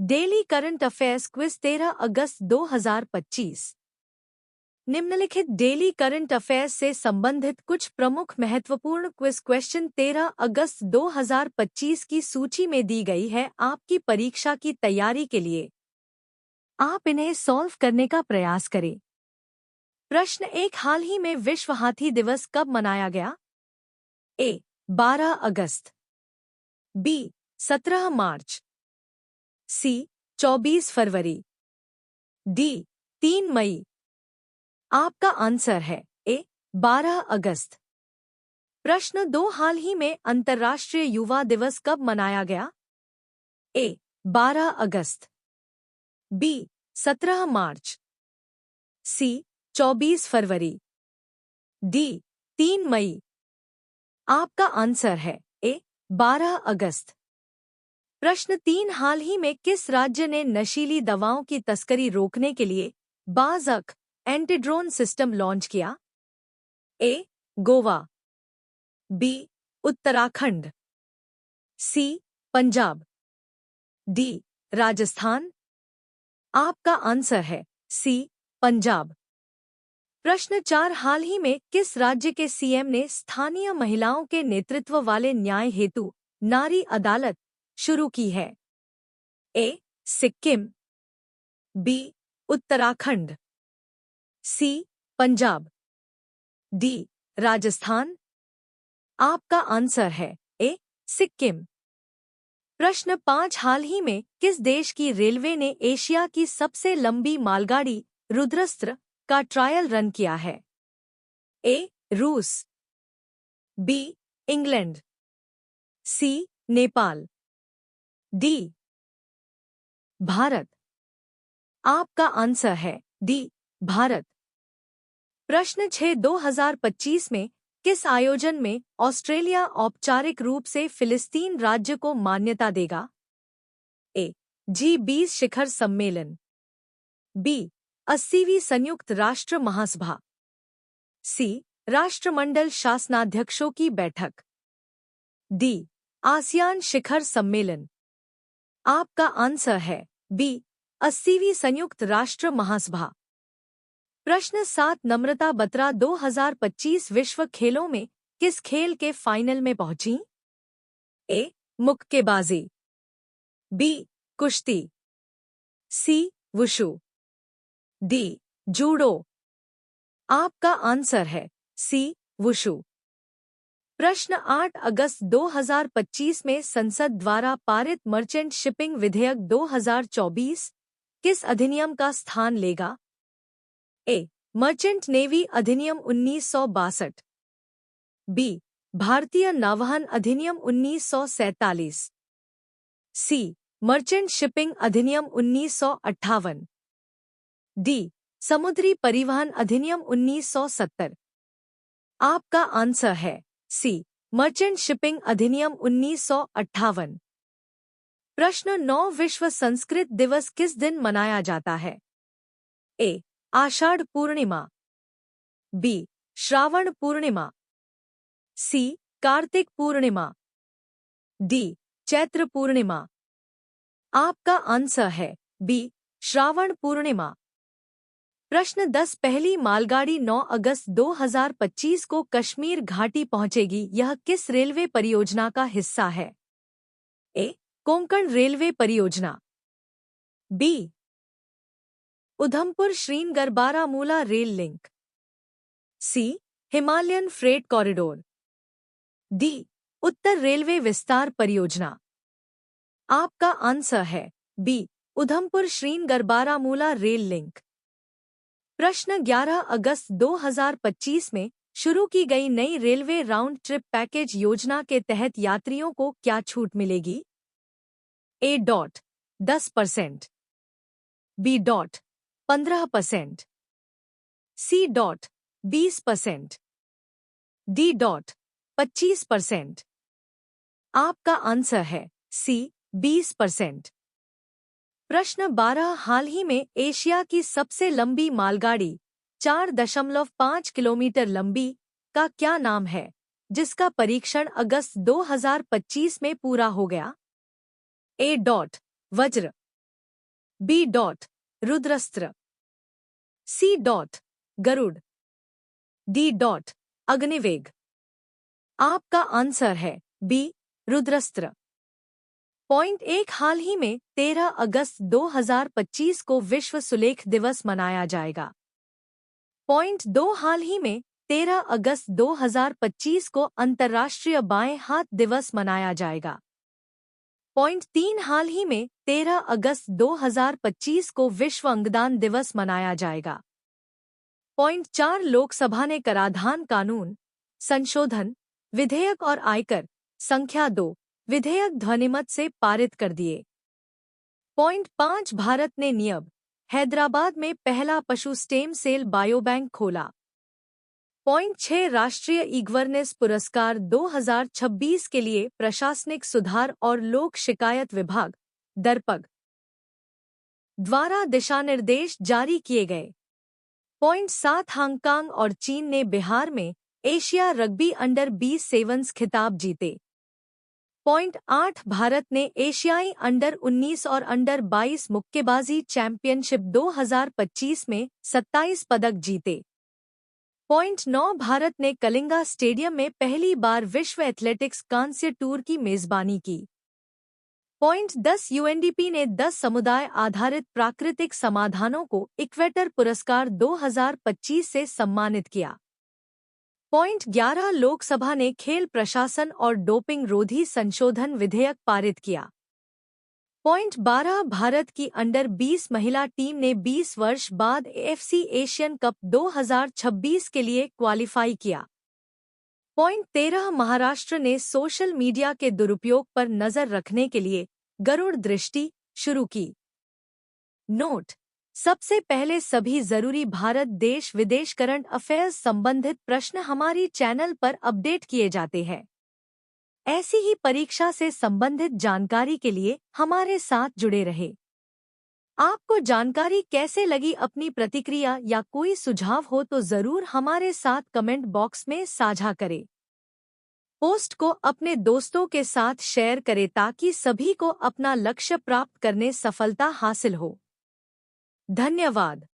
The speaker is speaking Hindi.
डेली करंट अफेयर्स क्विज 13 अगस्त 2025। निम्नलिखित डेली करंट अफेयर्स से संबंधित कुछ प्रमुख महत्वपूर्ण क्विज क्वेश्चन 13 अगस्त 2025 की सूची में दी गई है आपकी परीक्षा की तैयारी के लिए। आप इन्हें सॉल्व करने का प्रयास करें। प्रश्न 1, हाल ही में विश्व हाथी दिवस कब मनाया गया? ए. 12 अगस्त, बी. 17 मार्च, सी. 24 फरवरी, डी. 3 मई। आपका आंसर है ए. 12 अगस्त। प्रश्न 2, हाल ही में अंतर्राष्ट्रीय युवा दिवस कब मनाया गया? ए. 12 अगस्त, बी. 17 मार्च, सी. 24 फरवरी, डी. 3 मई। आपका आंसर है ए. 12 अगस्त। प्रश्न 3, हाल ही में किस राज्य ने नशीली दवाओं की तस्करी रोकने के लिए बाज़क एंटी-ड्रोन सिस्टम लॉन्च किया? ए. गोवा, बी. उत्तराखंड, सी. पंजाब, डी. राजस्थान। आपका आंसर है सी. पंजाब। प्रश्न 4, हाल ही में किस राज्य के सीएम ने स्थानीय महिलाओं के नेतृत्व वाले न्याय हेतु नारी अदालत शुरू की है? ए. सिक्किम, बी. उत्तराखंड, सी. पंजाब, डी. राजस्थान। आपका आंसर है ए. सिक्किम। प्रश्न 5, हाल ही में किस देश की रेलवे ने एशिया की सबसे लंबी मालगाड़ी रुद्रस्त्र का ट्रायल रन किया है? ए. रूस, बी. इंग्लैंड, सी. नेपाल, डी. भारत। आपका आंसर है डी. भारत। प्रश्न 6, 2025 में किस आयोजन में ऑस्ट्रेलिया औपचारिक रूप से फिलिस्तीन राज्य को मान्यता देगा? ए. G20 शिखर सम्मेलन, बी. 80वीं संयुक्त राष्ट्र महासभा, सी. राष्ट्रमंडल शासनाध्यक्षों की बैठक, डी. आसियान शिखर सम्मेलन। आपका आंसर है बी. 80वीं संयुक्त राष्ट्र महासभा। प्रश्न 7, नम्रता बत्रा 2025 विश्व खेलों में किस खेल के फाइनल में पहुंची? ए. मुक्केबाजी, बी. कुश्ती, सी. Wushu, D. जूडो। आपका आंसर है सी. वुशु। प्रश्न 8, अगस्त 2025 में संसद द्वारा पारित मर्चेंट शिपिंग विधेयक 2024 किस अधिनियम का स्थान लेगा? ए. मर्चेंट नेवी अधिनियम 1962, बी. भारतीय नौवहन अधिनियम 1947, सी. मर्चेंट शिपिंग अधिनियम 1958, डी. समुद्री परिवहन अधिनियम 1970। आपका आंसर है सी. मर्चेंट शिपिंग अधिनियम 1958। प्रश्न 9, विश्व संस्कृत दिवस किस दिन मनाया जाता है? ए. आषाढ़ पूर्णिमा, बी. श्रावण पूर्णिमा, सी. कार्तिक पूर्णिमा, डी. चैत्र पूर्णिमा। आपका आंसर है बी. श्रावण पूर्णिमा। प्रश्न 10, पहली मालगाड़ी 9 अगस्त 2025 को कश्मीर घाटी पहुंचेगी, यह किस रेलवे परियोजना का हिस्सा है? ए. कोंकण रेलवे परियोजना, B. Udhampur Srinagar Baramulla rail link, C. Himalayan freight corridor, D. उत्तर रेलवे विस्तार परियोजना। आपका आंसर है B. Udhampur Srinagar Baramulla rail link. प्रश्न 11, अगस्त 2025 में शुरू की गई नई रेलवे राउंड ट्रिप पैकेज योजना के तहत यात्रियों को क्या छूट मिलेगी? ए. 10%, बी. 15%, सी. 20%, डी. 25%। आपका आंसर है सी. 20%। प्रश्न 12, हाल ही में एशिया की सबसे लंबी मालगाड़ी 4.5 किलोमीटर लंबी का क्या नाम है, जिसका परीक्षण अगस्त 2025 में पूरा हो गया? A. Vajra, B dot Rudrastra, C dot Garud, D dot Agniveg. आपका आंसर है बी रुद्रस्त्र। पॉइंट एक, हाल ही में 13 अगस्त 2025 को विश्व सुलेख दिवस मनाया जाएगा। पॉइंट दो, हाल ही में 13 अगस्त 2025 को अंतर्राष्ट्रीय बाएं हाथ दिवस मनाया जाएगा। पॉइंट तीन, हाल ही में 13 अगस्त 2025 को विश्व अंगदान दिवस मनाया जाएगा। पॉइंट चार, लोकसभा ने कराधान कानून संशोधन विधेयक और आयकर संख्या 2 विधेयक ध्वनिमत से पारित कर दिए। पॉइंट पाँच, भारत ने नियब हैदराबाद में पहला पशु स्टेम सेल बायोबैंक खोला। पॉइंट 6, राष्ट्रीय ई-गवर्नेंस पुरस्कार 2026 के लिए प्रशासनिक सुधार और लोक शिकायत विभाग दरपग द्वारा दिशानिर्देश जारी किए गए। पॉइंट 7, हांगकांग और चीन ने बिहार में एशिया रग्बी अंडर 20 सेवन्स खिताब जीते। पॉइंट 8, भारत ने एशियाई अंडर 19 और अंडर 22 मुक्केबाजी चैंपियनशिप 2025 में 27 पदक जीते। पॉइंट 9, भारत ने कलिंगा स्टेडियम में पहली बार विश्व एथलेटिक्स कांस्य टूर की मेजबानी की। पॉइंट 10, यूएनडीपी ने 10 समुदाय आधारित प्राकृतिक समाधानों को इक्वेटर पुरस्कार 2025 से सम्मानित किया। पॉइंट 11, लोकसभा ने खेल प्रशासन और डोपिंग रोधी संशोधन विधेयक पारित किया। पॉइंट 12, भारत की अंडर 20 महिला टीम ने 20 वर्ष बाद एएफसी एशियन कप 2026 के लिए क्वालिफाई किया। पॉइंट 13, महाराष्ट्र ने सोशल मीडिया के दुरुपयोग पर नजर रखने के लिए गरुड़ दृष्टि शुरू की। नोट: सबसे पहले सभी जरूरी भारत देश विदेश करंट अफेयर्स संबंधित प्रश्न हमारी चैनल पर अपडेट किए जाते हैं। ऐसी ही परीक्षा से संबंधित जानकारी के लिए हमारे साथ जुड़े रहे। आपको जानकारी कैसे लगी, अपनी प्रतिक्रिया या कोई सुझाव हो तो जरूर हमारे साथ कमेंट बॉक्स में साझा करें। पोस्ट को अपने दोस्तों के साथ शेयर करें ताकि सभी को अपना लक्ष्य प्राप्त करने सफलता हासिल हो। धन्यवाद।